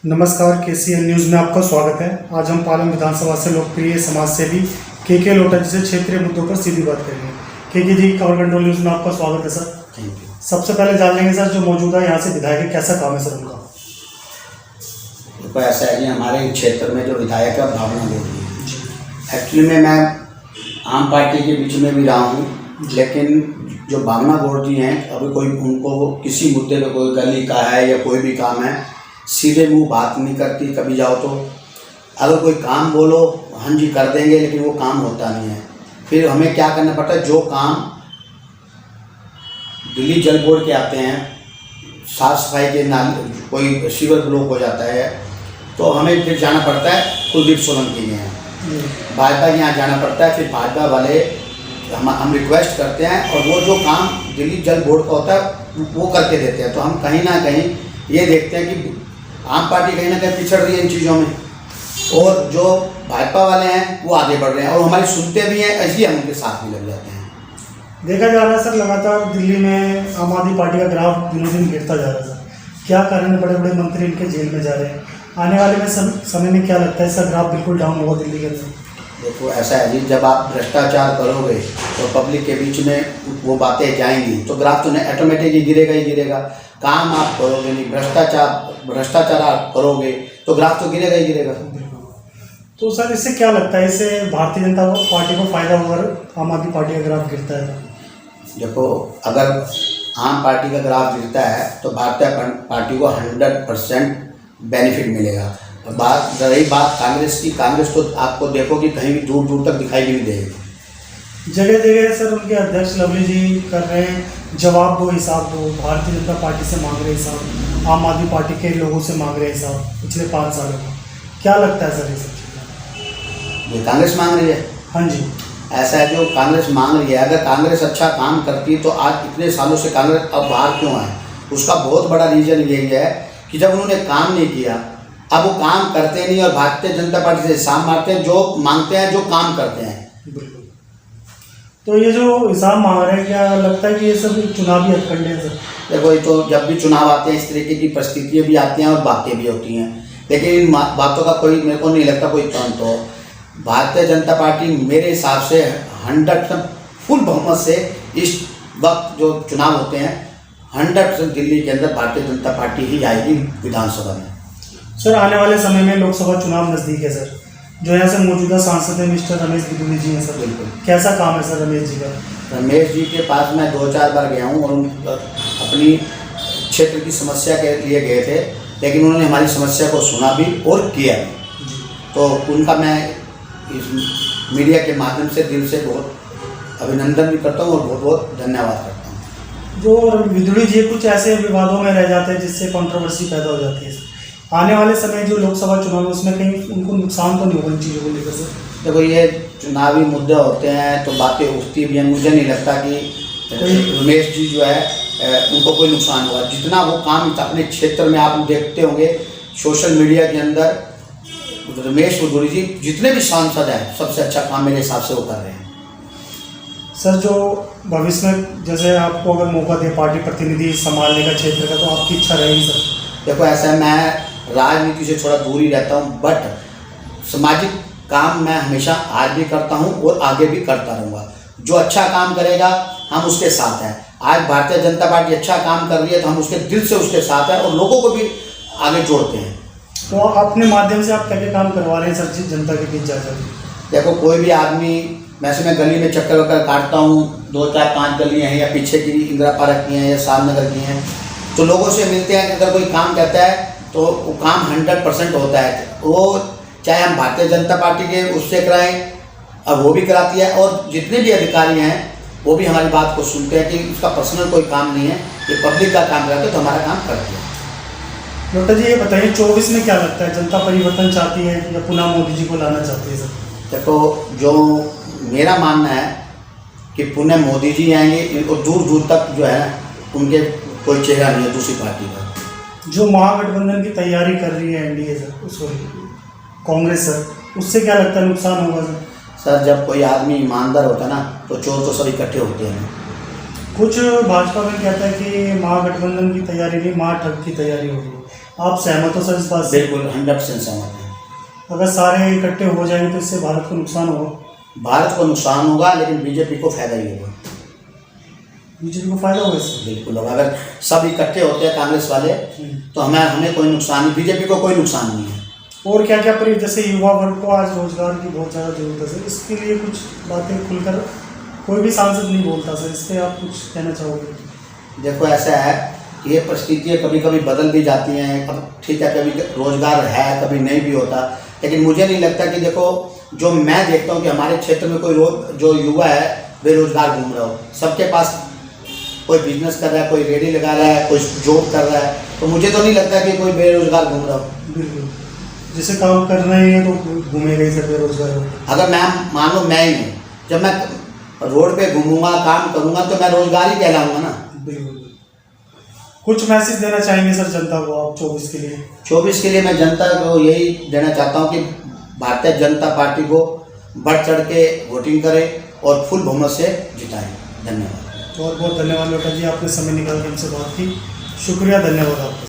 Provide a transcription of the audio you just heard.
नमस्कार, KCN news में आपका स्वागत है। आज हम पालम विधानसभा से लोकप्रिय समाज सेवी के लोटा जी से क्षेत्रीय मुद्दों पर सीधी बात करेंगे। के जी, कवर कंट्रोल न्यूज़ में आपका स्वागत है सर। Thank you. सबसे पहले जान लेंगे सर, जो मौजूदा यहाँ से विधायक है, कैसा काम है सर उनका? देखो, ऐसा है कि हमारे क्षेत्र में जो विधायक है भावना देवी, एक्चुअली में मैं आम पार्टी के बीच में भी रहा हूँ, लेकिन जो भावना गौड़ जी हैं, अभी कोई उनको किसी मुद्दे पे कोई गली का है या कोई भी काम है, सीधे मुंह बात नहीं करती। कभी जाओ तो अगर कोई काम बोलो, हाँ जी कर देंगे, लेकिन वो काम होता नहीं है। फिर हमें क्या करना पड़ता है, जो काम दिल्ली जल बोर्ड के आते हैं, साफ सफाई के नाल कोई सीवर ब्लॉक हो जाता है, तो हमें फिर जाना पड़ता है कुलदीप सोलंकी के यहाँ, भाजपा के यहाँ जाना पड़ता है। फिर भाजपा वाले हम रिक्वेस्ट करते हैं और वो जो काम दिल्ली जल बोर्ड का होता है वो करके देते हैं। तो हम कहीं ना कहीं ये देखते हैं कि आम पार्टी कहीं ना कहीं पिछड़ रही है इन चीज़ों में, और जो भाजपा वाले हैं वो आगे बढ़ रहे हैं और हमारी सुनते भी हैं, ऐसे हम उनके साथ भी लग जाते हैं। देखा जा रहा है सर, लगातार दिल्ली में आम आदमी पार्टी का ग्राफ दिनों दिन गिरता जा रहा है सर। क्या कारण है? बड़े बड़े मंत्री इनके जेल में जा रहे हैं। आने वाले में समय में क्या लगता है, इसका ग्राफ बिल्कुल डाउन होगा दिल्ली के अंदर? देखो, ऐसा है जी, जब आप भ्रष्टाचार करोगे तो पब्लिक के बीच में वो बातें जाएंगी, तो ग्राफ तो ऑटोमेटिक ही गिरेगा ही गिरेगा। काम आप करोगे नहीं, भ्रष्टाचार आप करोगे तो ग्राफ तो गिरेगा ही गिरेगा। तो सर, इससे क्या लगता है, इससे भारतीय जनता पार्टी को फायदा होगा? आम आदमी पार्टी का ग्राफ गिरता है? देखो, अगर आम पार्टी का ग्राफ गिरता है तो भारतीय पार्टी को 100% बेनिफिट मिलेगा। और रही बात कांग्रेस की, कांग्रेस तो आपको देखो कि कहीं भी दूर दूर तक दिखाई भी नहीं देगी। जगह जगह सर उनके अध्यक्ष लवली जी कर रहे हैं, जवाब दो, हिसाब दो। भारतीय जनता पार्टी से मांग रहे हिसाब, आम आदमी पार्टी के लोगों से मांग रहे हिसाब पिछले 5 सालों का। क्या लगता है सर ये सब चीज़ें? ये कांग्रेस मांग रही है? हाँ जी, ऐसा है, जो कांग्रेस मांग रही है, अगर कांग्रेस अच्छा काम करती तो आज इतने सालों से कांग्रेस अब बाहर क्यों है? उसका बहुत बड़ा रीज़न यही है कि जब उन्होंने काम नहीं किया, अब वो काम करते नहीं और भारतीय जनता पार्टी से हिसाब मारते हैं, जो मांगते हैं, जो काम करते हैं। बिल्कुल। तो ये जो हिसाब मांग रहे हैं, क्या लगता है कि ये सब चुनावी हथकंडे हैं सर? देखो, ये तो जब भी चुनाव आते हैं इस तरीके की परिस्थितियाँ भी आती हैं और बातें भी होती हैं, लेकिन इन बातों का कोई, मेरे को नहीं लगता कोई तुरंत हो। भारतीय जनता पार्टी मेरे हिसाब से 100% फुल बहुमत से इस वक्त जो चुनाव होते हैं 100% दिल्ली के अंदर भारतीय जनता पार्टी ही आएगी विधानसभा में। सर, आने वाले समय में लोकसभा चुनाव नज़दीक है सर। जो यहाँ से मौजूदा सांसद है मिस्टर रमेश बिदुड़ी जी हैं सर, बिल्कुल। कैसा काम है सर रमेश जी का? रमेश जी के पास मैं 2-4 बार गया हूँ और अपनी क्षेत्र की समस्या के लिए गए थे, लेकिन उन्होंने हमारी समस्या को सुना भी और किया भी। तो उनका मैं इस मीडिया के माध्यम से दिल से बहुत अभिनंदन भी करता हूँ और बहुत बहुत धन्यवाद करता हूँ। जो बिदुड़ी जी कुछ ऐसे विवादों में रह जाते हैं जिससे कंट्रोवर्सी पैदा हो जाती है। आने वाले समय जो लोकसभा चुनाव है उसमें कहीं उनको नुकसान तो नहीं होगा इन चीज़ों को लेकर सर? देखो, ये चुनावी मुद्दे होते हैं तो बातें उठती भी हैं। मुझे नहीं लगता कि रमेश जी जो है उनको कोई नुकसान होगा। जितना वो काम अपने क्षेत्र में आप देखते होंगे सोशल मीडिया के अंदर, रमेश बिदुड़ी जी जितने भी सांसद हैं सबसे अच्छा काम मेरे हिसाब से वो कर रहे हैं। सर, जो भविष्य में जैसे आपको अगर मौका दे पार्टी प्रतिनिधि संभालने का क्षेत्र का, तो आपकी इच्छा रहेगी सर? देखो, ऐसा है, मैं राजनीति से थोड़ा दूर ही रहता हूँ, बट सामाजिक काम मैं हमेशा आज भी करता हूँ और आगे भी करता रहूँगा। जो अच्छा काम करेगा हम उसके साथ हैं। आज भारतीय जनता पार्टी अच्छा काम कर रही है तो हम उसके दिल से उसके साथ हैं और लोगों को भी आगे जोड़ते हैं। तो अपने माध्यम से आप क्या क्या काम करवा रहे हैं सर जी जनता के बीच जाकर? देखो, कोई भी आदमी, वैसे मैं गली में चक्कर वक्कर काटता हूँ, 2-4-5 गलियाँ हैं या पीछे की इंदिरा पार्क की हैं या शादनगर की हैं, तो लोगों से मिलते हैं कि अगर कोई काम कहता है तो वो काम 100% होता है। वो चाहे हम भारतीय जनता पार्टी के उससे कराएं, अब वो भी कराती है, और जितने भी अधिकारी हैं वो भी हमारी बात को सुनते हैं कि उसका पर्सनल कोई काम नहीं है, ये पब्लिक का काम करते तो हमारा काम करते हैं। लोटा जी, ये बताइए 24 में क्या लगता है, जनता परिवर्तन चाहती है या पुनः मोदी जी को लाना चाहती है सर? देखो, जो मेरा मानना है कि पुनः मोदी जी आएंगे और दूर दूर तक जो है उनके कोई चेहरा नहीं है दूसरी पार्टी का। जो महागठबंधन की तैयारी कर रही है एनडीए सर, उसको कांग्रेस सर, उससे क्या लगता है नुकसान होगा सर? सर, जब कोई आदमी ईमानदार होता है ना तो चोर तो सब इकट्ठे होते हैं। कुछ भाजपा में कहता है कि महागठबंधन की तैयारी नहीं, महाठग की तैयारी हो रही है। आप सहमत हो सर इस बात से? बिल्कुल 100% सहमत हैं। अगर सारे इकट्ठे हो जाएंगे तो इससे भारत को नुकसान होगा। भारत को नुकसान होगा लेकिन बीजेपी को फायदा ही होगा। बीजेपी को फायदा होगा इससे? बिल्कुल होगा। अगर सब इकट्ठे होते हैं कांग्रेस वाले तो हमें कोई नुकसान नहीं, बीजेपी को कोई नुकसान नहीं है। और क्या क्या जैसे युवा वर्ग को आज रोजगार की बहुत ज़्यादा जरूरत है सर, इसके लिए कुछ बातें खुलकर कोई भी सांसद नहीं बोलता सर, इस पर आप कुछ कहना चाहोगे? देखो ऐसा है, ये परिस्थितियाँ कभी कभी बदल भी जाती हैं। अब ठीक है, कभी रोजगार है कभी नहीं भी होता, लेकिन मुझे नहीं लगता कि देखो जो मैं देखता हूँ कि हमारे क्षेत्र में कोई जो युवा है बेरोजगार घूम रहा हो। सबके पास कोई बिजनेस कर रहा है, कोई रेडी लगा रहा है, कोई जॉब कर रहा है, तो मुझे तो नहीं लगता कि कोई बेरोजगार घूम रहा हो। बिल्कुल, जिसे काम करना ही है तो घूमेगा ही सर बेरोजगार हो। अगर मैं मान लो मैं ही नहीं, जब मैं रोड पे घूमूंगा काम करूंगा तो मैं रोजगार ही कहलाऊंगा ना। बिल्कुल। कुछ मैसेज देना चाहेंगे सर जनता को आप 24 के लिए? 24 के लिए मैं जनता को यही देना चाहता हूँ कि भारतीय जनता पार्टी को बढ़ चढ़ के वोटिंग करें और फुल बहुमत से जिताएं। धन्यवाद। बहुत बहुत धन्यवाद लोटा जी, आपने समय निकाल के हमसे बात की। शुक्रिया, धन्यवाद आपका।